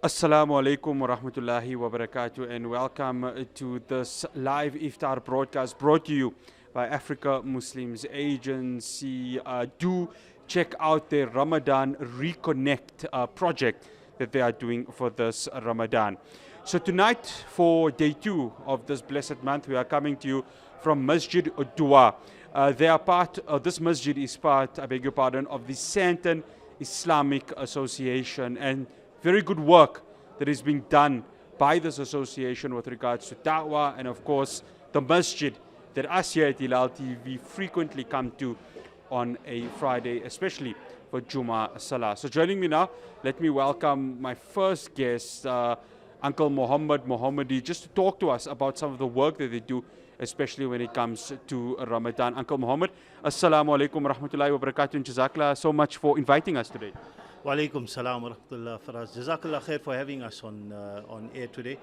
Assalamu alaikum wa rahmatullahi wa barakatuh, and welcome to this live iftar broadcast brought to you by Africa Muslims Agency. Do check out their Ramadan Reconnect project that they are doing for this Ramadan. So tonight, for day 2 of this blessed month, we are coming to you from Masjid-ud-Duha. They are this masjid is part, I beg your pardon, of the Sandton Islamic Association, and very good work that is being done by this association with regards to da'wah and of course the masjid that us here at Hilaal TV frequently come to on a Friday, especially for Jummah Salah. So joining me now, let me welcome my first guest, Uncle Muhammad Mohammadi, just to talk to us about some of the work that they do, especially when it comes to Ramadan. Uncle Muhammad, Assalamu alaikum wa rahmatullahi wa barakatuh, and Jazakallah so much for inviting us today. Wa alaikum salam wa rahmatullah, Faraz. Jazakallah khair for having us on air today.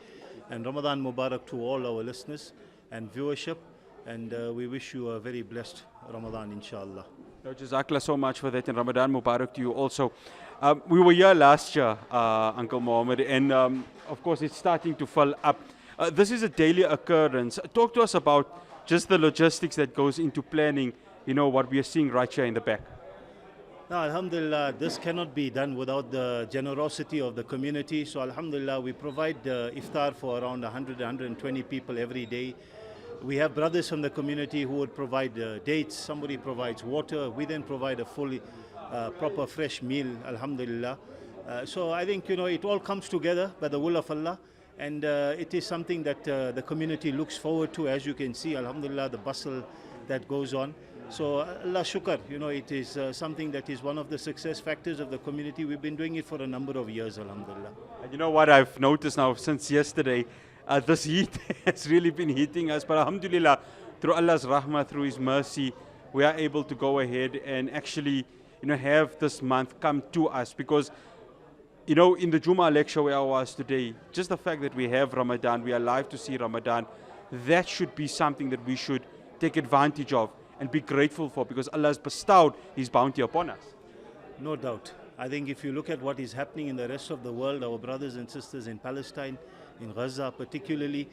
And Ramadan Mubarak to all our listeners and viewership. And we wish you a very blessed Ramadan, inshallah. Jazakallah so much for that, and Ramadan Mubarak to you also. We were here last year, Uncle Muhammad, and of course it's starting to fill up. This is a daily occurrence. Talk to us about just the logistics that goes into planning, what we are seeing right here in the back. Now, alhamdulillah, this cannot be done without the generosity of the community. So, alhamdulillah, we provide iftar for around 100, 120 people every day. We have brothers from the community who would provide dates. Somebody provides water. We then provide a fully proper fresh meal, alhamdulillah. So, I think, it all comes together by the will of Allah. And it is something that the community looks forward to. As you can see, alhamdulillah, the bustle that goes on. So Allah shukr, it is something that is one of the success factors of the community. We've been doing it for a number of years, alhamdulillah. And you know what I've noticed now since yesterday, this heat has really been hitting us. But alhamdulillah, through Allah's rahmah, through His mercy, we are able to go ahead and actually, have this month come to us. Because, in the Jummah lecture where I was today, just the fact that we have Ramadan, we are alive to see Ramadan, that should be something that we should take advantage of and be grateful for, because Allah has bestowed His bounty upon us. No doubt. I think if you look at what is happening in the rest of the world, our brothers and sisters in Palestine, in Gaza particularly,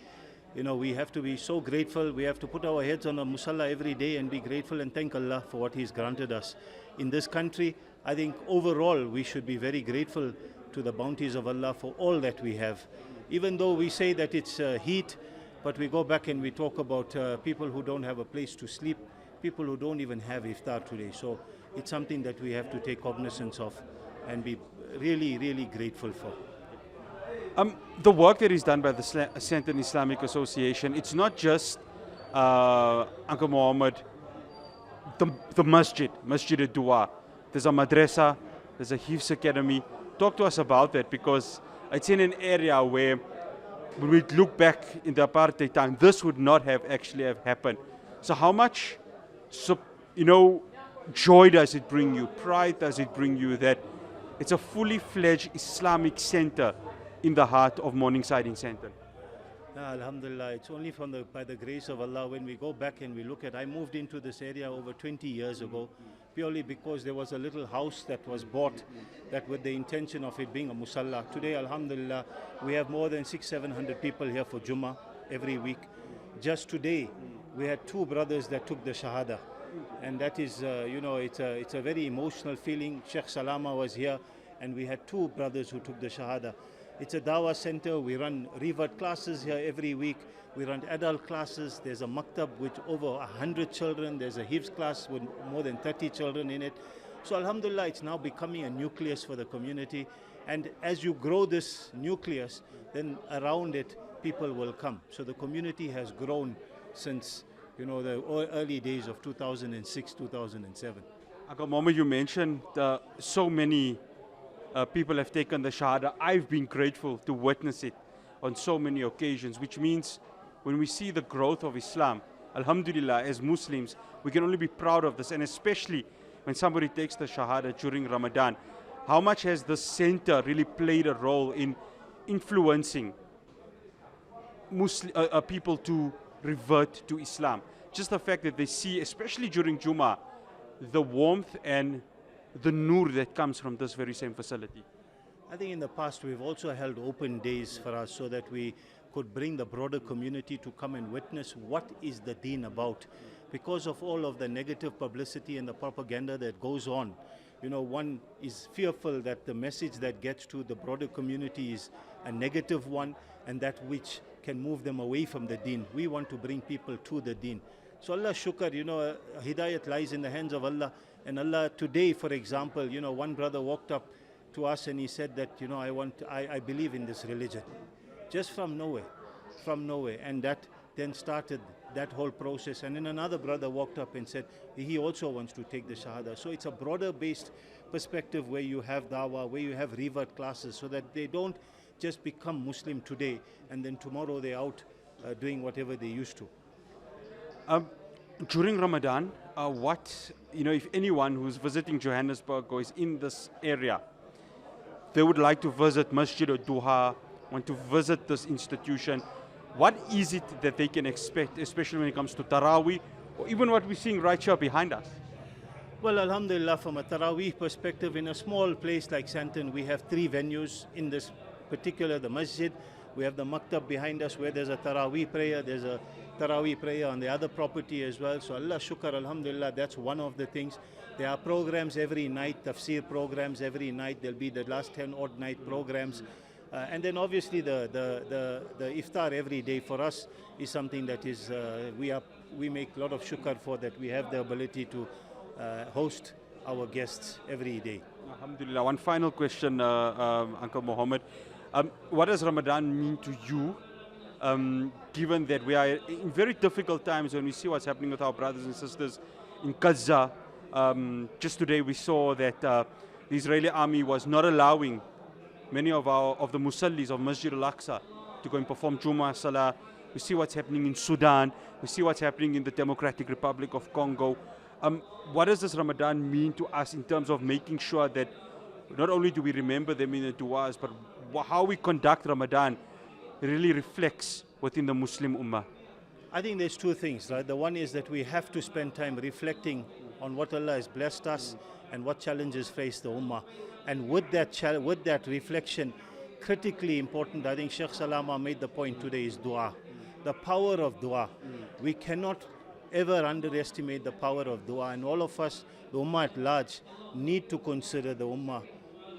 we have to be so grateful. We have to put our heads on a musalla every day and be grateful and thank Allah for what He's granted us. In this country, I think overall we should be very grateful to the bounties of Allah for all that we have. Even though we say that it's heat, but we go back and we talk about people who don't have a place to sleep, people who don't even have iftar today. So it's something that we have to take cognizance of and be really, really grateful for. The work that is done by the Sandton Islamic Association, it's not just, Uncle Muhammad, the masjid, Masjid-ud-Duha. There's a madrasa, there's a Hifz Academy. Talk to us about that, because it's in an area where when we look back in the apartheid time, this would not have actually have happened. So how much joy does it bring you, pride does it bring you that it's a fully fledged Islamic center in the heart of Morningside in Sandton? Alhamdulillah, it's only by the grace of Allah. When we go back and we look at, I moved into this area over 20 years ago, purely because there was a little house that was bought that with the intention of it being a musalla. Today, alhamdulillah, we have more than 600-700 people here for Jummah every week. Just today, we had 2 brothers that took the Shahada. And that is, it's a very emotional feeling. Sheikh Salama was here, and we had 2 brothers who took the Shahada. It's a dawah center. We run revert classes here every week. We run adult classes. There's a maktab with over 100 children. There's a Hifz class with more than 30 children in it. So alhamdulillah, it's now becoming a nucleus for the community. And as you grow this nucleus, then around it, people will come. So the community has grown since the early days of 2006, 2007. Uncle Muhammad, you mentioned so many people have taken the Shahada. I've been grateful to witness it on so many occasions, which means when we see the growth of Islam, alhamdulillah, as Muslims, we can only be proud of this, and especially when somebody takes the Shahada during Ramadan. How much has the center really played a role in influencing people to revert to Islam? Just the fact that they see, especially during Jummah, the warmth and the nur that comes from this very same facility. I think in the past we've also held open days for us so that we could bring the broader community to come and witness what is the deen about. Because of all of the negative publicity and the propaganda that goes on, one is fearful that the message that gets to the broader community is a negative one and that which can move them away from the deen. We want to bring people to the deen. So Allah shukr, hidayat lies in the hands of Allah. And Allah today, for example, one brother walked up to us and he said that, I believe in this religion. Just from nowhere. And that then started that whole process. And then another brother walked up and said he also wants to take the Shahada. So it's a broader based perspective where you have dawah, where you have revert classes so that they don't just become Muslim today and then tomorrow they're out doing whatever they used to. During Ramadan, if anyone who's visiting Johannesburg or is in this area, they would like to visit Masjid-ud-Duha, want to visit this institution, what is it that they can expect, especially when it comes to Taraweeh, or even what we're seeing right here behind us? Well, alhamdulillah, from a Taraweeh perspective, in a small place like Sandton, we have 3 venues in this particular, the masjid. We have the maktab behind us where there's a Taraweeh prayer. There's a Taraweeh prayer on the other property as well. So Allah shukr, alhamdulillah, that's one of the things. There are programs every night, tafsir programs every night. There'll be the last 10 odd night programs. And then obviously the iftar every day for us is something that is, we make a lot of shukr for that. We have the ability to host our guests every day. Alhamdulillah. One final question, Uncle Muhammad. What does Ramadan mean to you, given that we are in very difficult times when we see what's happening with our brothers and sisters in Gaza? Just today we saw that the Israeli army was not allowing many of the musallis of Masjid al-Aqsa to go and perform Jummah Salah. We see what's happening in Sudan. We see what's happening in the Democratic Republic of Congo. What does this Ramadan mean to us in terms of making sure that not only do we remember them in the du'as, but how we conduct Ramadan really reflects within the Muslim Ummah? I think there's 2 things, right? The one is that we have to spend time reflecting on what Allah has blessed us and what challenges face the Ummah. And with that reflection, critically important, I think Sheikh Salama made the point today, is dua. The power of dua. We cannot ever underestimate the power of dua. And all of us, the Ummah at large, need to consider the Ummah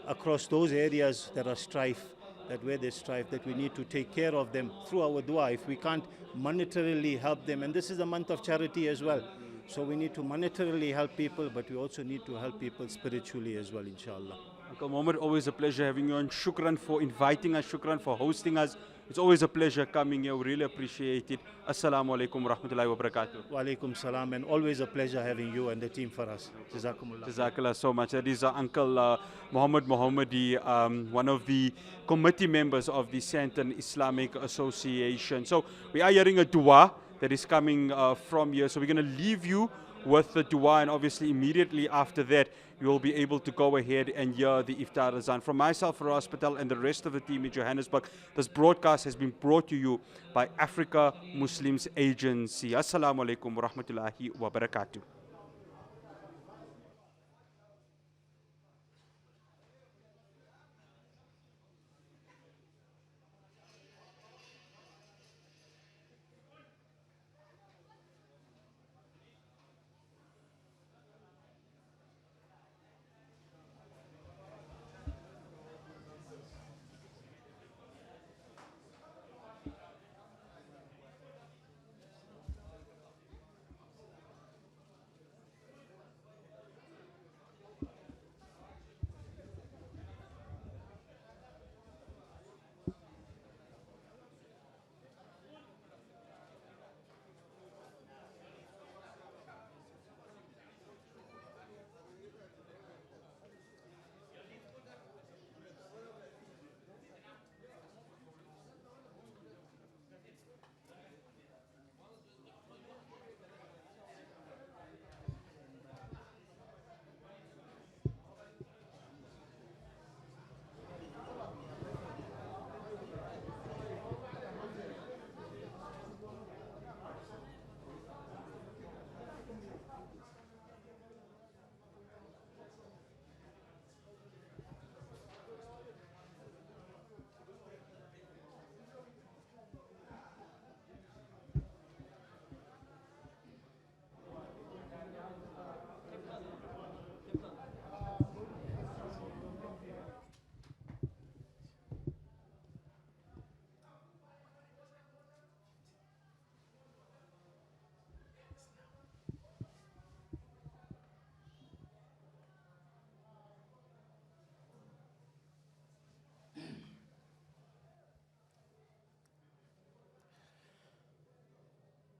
across those areas that are strife, that where there's strife, that we need to take care of them through our dua. If we can't monetarily help them, and this is a month of charity as well, so we need to monetarily help people, but we also need to help people spiritually as well, inshallah. Uncle Muhammad, always a pleasure having you on. Shukran for inviting us, shukran for hosting us. It's always a pleasure coming here. We really appreciate it. Assalamu alaikum wa rahmatullahi wa barakatuh. Wa alaikum salam, and always a pleasure having you and the team for us. Jazakumullah. Jazakallah so much. That is Uncle Muhammad Mohammadi, one of the committee members of the Sandton Islamic Association. So we are hearing a dua that is coming from here. So we're going to leave you with the dua, and obviously immediately after that you will be able to go ahead and hear the Iftar Azan. From myself, Faraz Patel, and the rest of the team in Johannesburg, this broadcast has been brought to you by Africa Muslims Agency. Assalamu alaikum wa rahmatullahi wa barakatuh.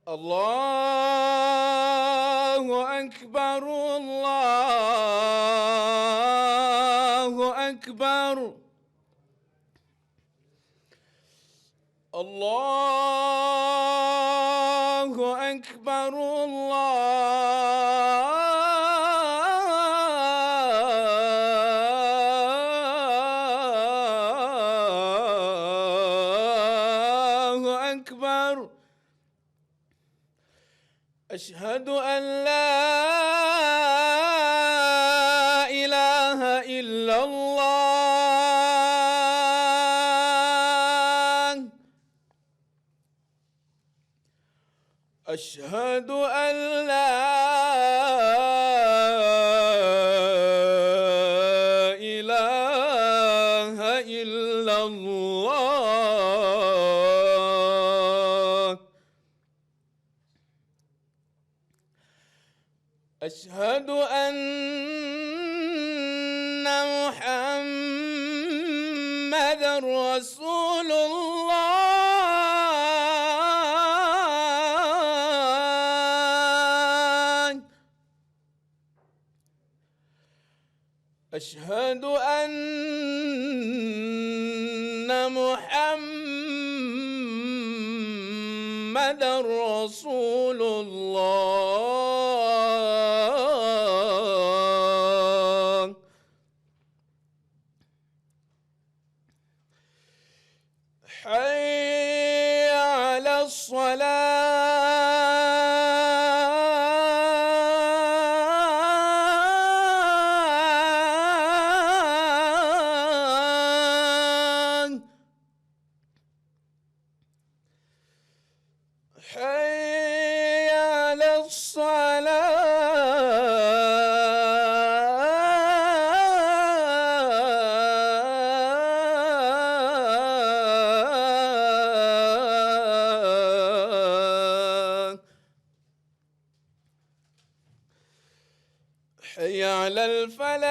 الله أكبر الله أكبر الله أكبر الله أكبر أشهد أن لا إله إلا الله أشهد أن لا إله إلا الله أشهد أن محمدًا رسول الله أشهد أن محمدًا رسول الله حي على الصلاة حي على الصلاة حي على الفلاح